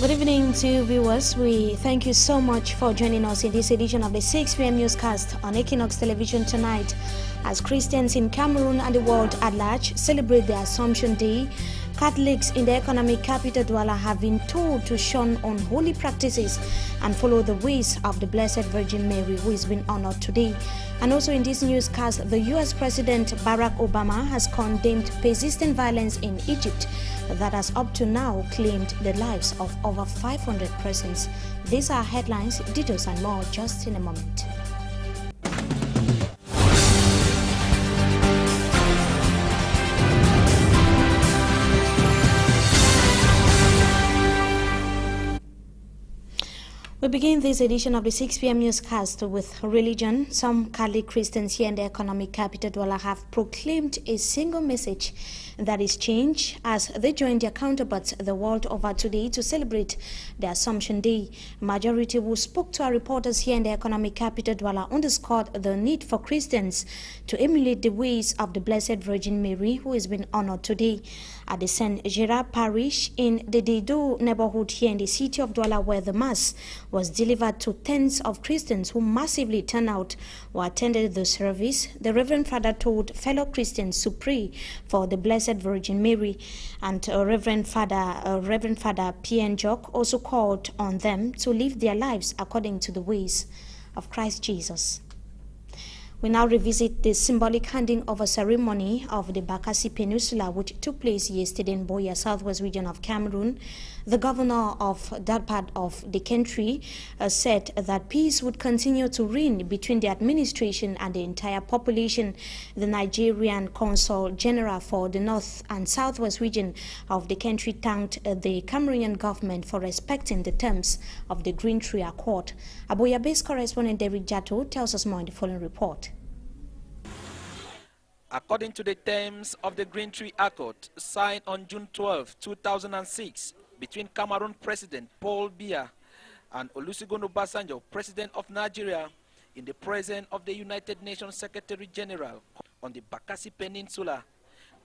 Good evening to viewers. We thank you so much for joining us in this edition of the 6 p.m. newscast on Equinox Television tonight. As Christians in Cameroon and the world at large celebrate the Assumption Day, Catholics in the economic capital Douala have been told to shun unholy practices and follow the ways of the Blessed Virgin Mary, who is being honored today. And also in this newscast, the U.S. President Barack Obama has condemned persistent violence in Egypt that has up to now claimed the lives of over 500 persons. These are headlines, details and more just in a moment. We begin this edition of the 6 p.m. newscast with religion. Some Catholic Christians here in the economic capital Douala have proclaimed a single message, that is change, as they join their counterparts the world over today to celebrate the Assumption Day. A majority who spoke to our reporters here in the economic capital Douala underscored the need for Christians to emulate the ways of the Blessed Virgin Mary, who is being honored today. At the Saint Gerard Parish in the Dedo neighborhood here in the city of Douala, where the Mass was delivered to tens of Christians who massively turned out who attended the service, the Reverend Father told fellow Christians to pray for the Blessed Virgin Mary, and Reverend Father P.N. Jock also called on them to live their lives according to the ways of Christ Jesus. We now revisit the symbolic handing over ceremony of the Bakassi Peninsula, which took place yesterday in Buea, southwest region of Cameroon. The governor of that part of the country said that peace would continue to reign between the administration and the entire population. The Nigerian Consul General for the north and southwest region of the country thanked the Cameroonian government for respecting the terms of the Green Tree Accord. Abuja-based correspondent Derek Jato tells us more in the following report. According to the terms of the Green Tree Accord signed on June 12, 2006, between Cameroon President Paul Biya and Olusegun Obasanjo, President of Nigeria, in the presence of the United Nations Secretary General on the Bakassi Peninsula,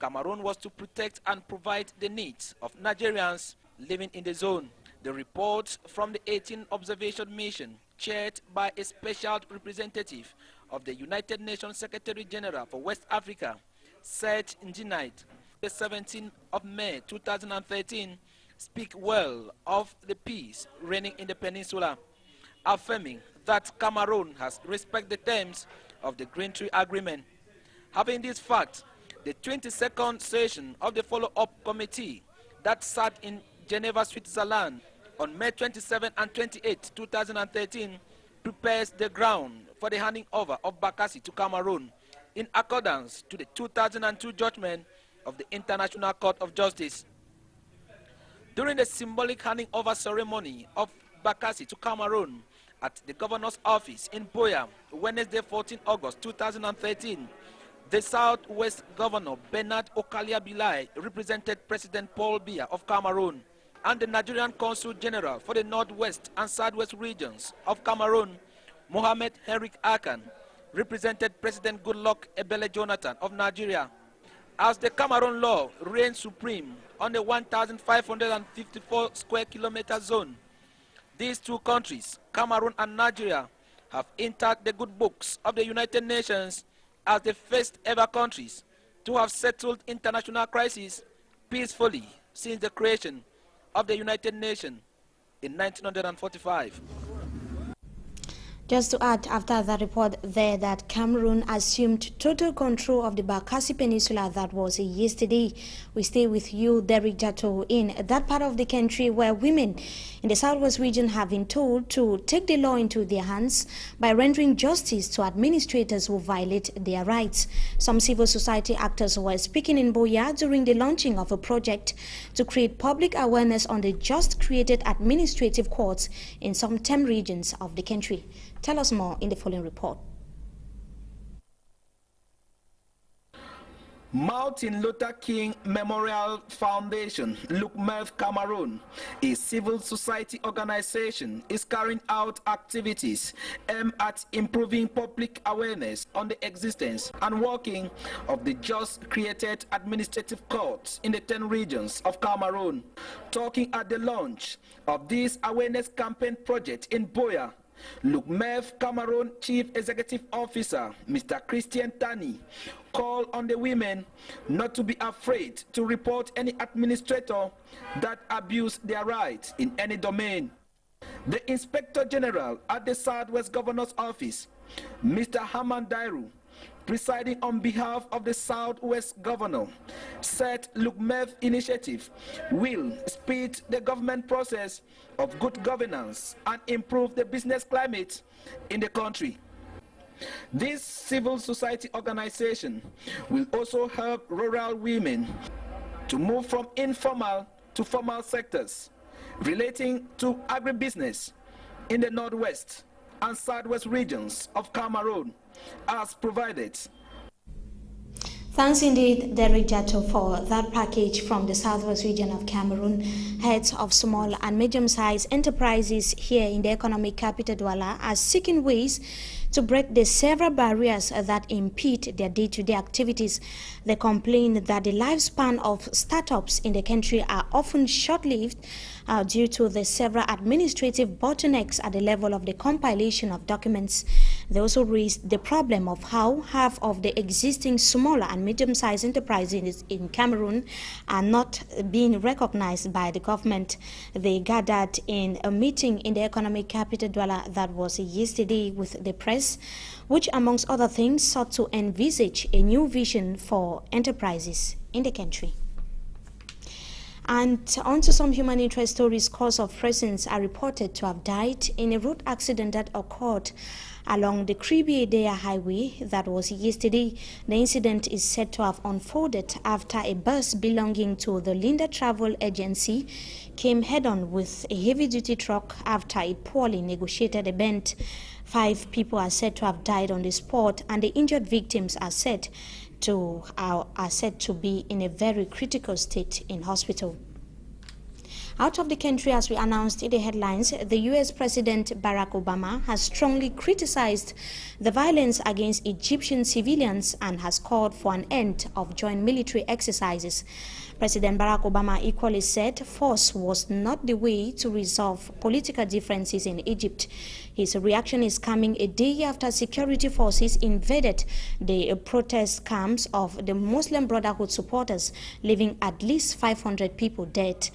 Cameroon was to protect and provide the needs of Nigerians living in the zone. The report from the 18th Observation Mission, chaired by a special representative of the United Nations Secretary General for West Africa, said in the night, the 17th of May 2013, speak well of the peace reigning in the peninsula, affirming that Cameroon has respected the terms of the Green Tree Agreement. Having this fact, the 22nd session of the follow-up committee that sat in Geneva, Switzerland on May 27 and 28, 2013, prepares the ground for the handing over of Bakassi to Cameroon in accordance to the 2002 judgment of the International Court of Justice. During the symbolic handing over ceremony of Bakassi to Cameroon at the governor's office in Buea, Wednesday 14 August 2013, the Southwest Governor Bernard Okalia Bilai represented President Paul Biya of Cameroon, and the Nigerian Consul General for the Northwest and Southwest regions of Cameroon, Mohamed Henrik Akan, represented President Goodluck Ebele Jonathan of Nigeria. As the Cameroon law reigns supreme on the 1,554 square kilometer zone, these two countries, Cameroon and Nigeria, have entered the good books of the United Nations as the first ever countries to have settled international crises peacefully since the creation of the United Nations in 1945. Just to add, after that report there, that Cameroon assumed total control of the Bakassi Peninsula. That was yesterday. We stay with you, Derek Jato, in that part of the country where women in the southwest region have been told to take the law into their hands by rendering justice to administrators who violate their rights. Some civil society actors were speaking in Buea during the launching of a project to create public awareness on the just created administrative courts in some 10 regions of the country. Tell us more in the following report. Martin Luther King Memorial Foundation, LUCMEF Cameroon, a civil society organization, is carrying out activities aimed at improving public awareness on the existence and working of the just created administrative courts in the 10 regions of Cameroon. Talking at the launch of this awareness campaign project in Buea, LUCMEF Cameroon Chief Executive Officer, Mr. Christian Tani, called on the women not to be afraid to report any administrator that abuse their rights in any domain. The Inspector General at the Southwest Governor's Office, Mr. Haman Dairu, presiding on behalf of the Southwest Governor, said LUCMEF initiative will speed the government process of good governance and improve the business climate in the country. This civil society organization will also help rural women to move from informal to formal sectors relating to agribusiness in the Northwest and Southwest regions of Cameroon, as provided. Thanks indeed, Derek Jato, for that package from the Southwest region of Cameroon. Heads of small and medium-sized enterprises here in the economic capital Douala are seeking ways to break the several barriers that impede their day-to-day activities. They complain that the lifespan of startups in the country are often short-lived due to the several administrative bottlenecks at the level of the compilation of documents. They also raised the problem of how half of the existing smaller and medium-sized enterprises in Cameroon are not being recognized by the government. They gathered in a meeting in the economic capital Douala that was yesterday with the press, which amongst other things sought to envisage a new vision for enterprises in the country. And on to some human interest stories. Scores of persons are reported to have died in a road accident that occurred along the Kribi-Edea highway that was yesterday. The incident is said to have unfolded after a bus belonging to the Linda Travel Agency came head-on with a heavy-duty truck after a poorly negotiated event. 5 people are said to have died on the spot, and the injured victims are said to be in a very critical state in hospital. Out of the country, as we announced in the headlines, the U.S. President Barack Obama has strongly criticized the violence against Egyptian civilians and has called for an end of joint military exercises. President Barack Obama equally said force was not the way to resolve political differences in Egypt. His reaction is coming a day after security forces invaded the protest camps of the Muslim Brotherhood supporters, leaving at least 500 people dead.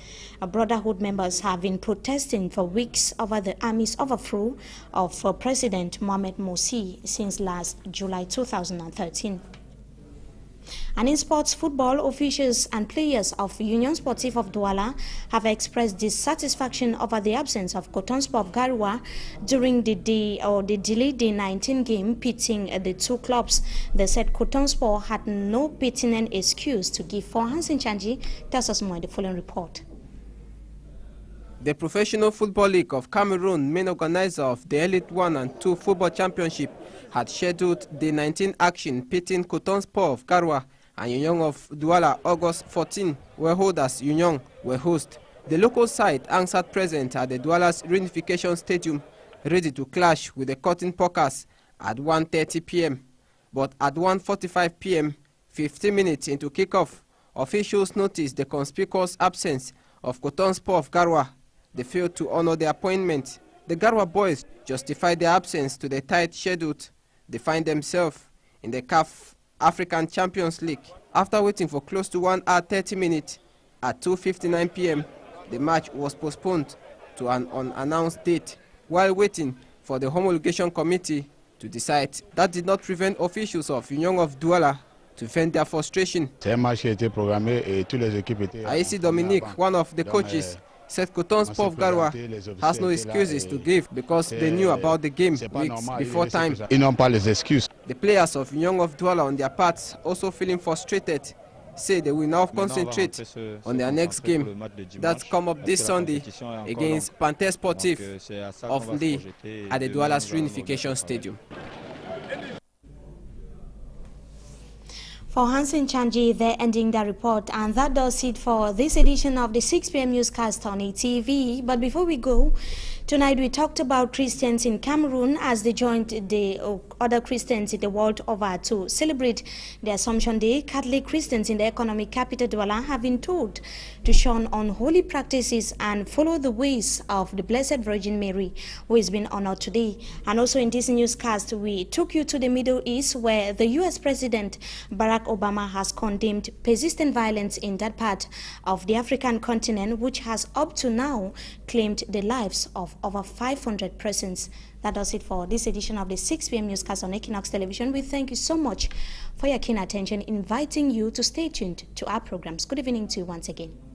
Brotherhood members have been protesting for weeks over the army's overthrow of President Mohamed Morsi since last July 2013. And in sports, football officials and players of Union Sportive of Douala have expressed dissatisfaction over the absence of Coton Sport of Garoua during the delayed Day 19 game pitting the two clubs. They said Coton Sport had no pertinent excuse to give. For Hansen Chanji tells us more in the following report. The Professional Football League of Cameroon, main organizer of the Elite 1 and 2 Football Championship, had scheduled the 19 action pitting Coton Sport of Garoua and Union of Douala August 14, where holders Union were host. The local side answered present at the Douala's Reunification Stadium, ready to clash with the Cotton Pockers at 1:30 p.m. But at 1:45 p.m., 15 minutes into kickoff, officials noticed the conspicuous absence of Coton Sport of Garoua. They failed to honor the appointment. The Garoua boys justified their absence to the tight schedule. They find themselves in the CAF African Champions League. After waiting for close to 1 hour 30 minutes, at 2:59 p.m., the match was postponed to an unannounced date. While waiting for the homologation committee to decide, that did not prevent officials of Union of Douala to vent their frustration. Aïssi Dominique, one of the coaches, said Coton Sport of Garoua has no excuses to give because they knew about the game weeks before time. The players of Union of Douala on their part, also feeling frustrated, say they will now concentrate on their next game that's come up this Sunday against Panthère Sportif of Li at the Douala's Reunification Stadium. For Hansen Chanji, they're ending the report, and that does it for this edition of the 6 p.m. newscast on ATV. But before we go, tonight we talked about Christians in Cameroon as they joined the other Christians in the world over to celebrate the Assumption Day. Catholic Christians in the economic capital Douala have been told to shun unholy practices and follow the ways of the Blessed Virgin Mary, who is being honored today. And also in this newscast, we took you to the Middle East, where the U.S. President Barack Obama has condemned persistent violence in that part of the African continent, which has up to now claimed the lives of over 500 persons. That does it for this edition of the 6 p.m. newscast on Equinox Television. We thank you so much for your keen attention, inviting you to stay tuned to our programs. Good evening to you once again.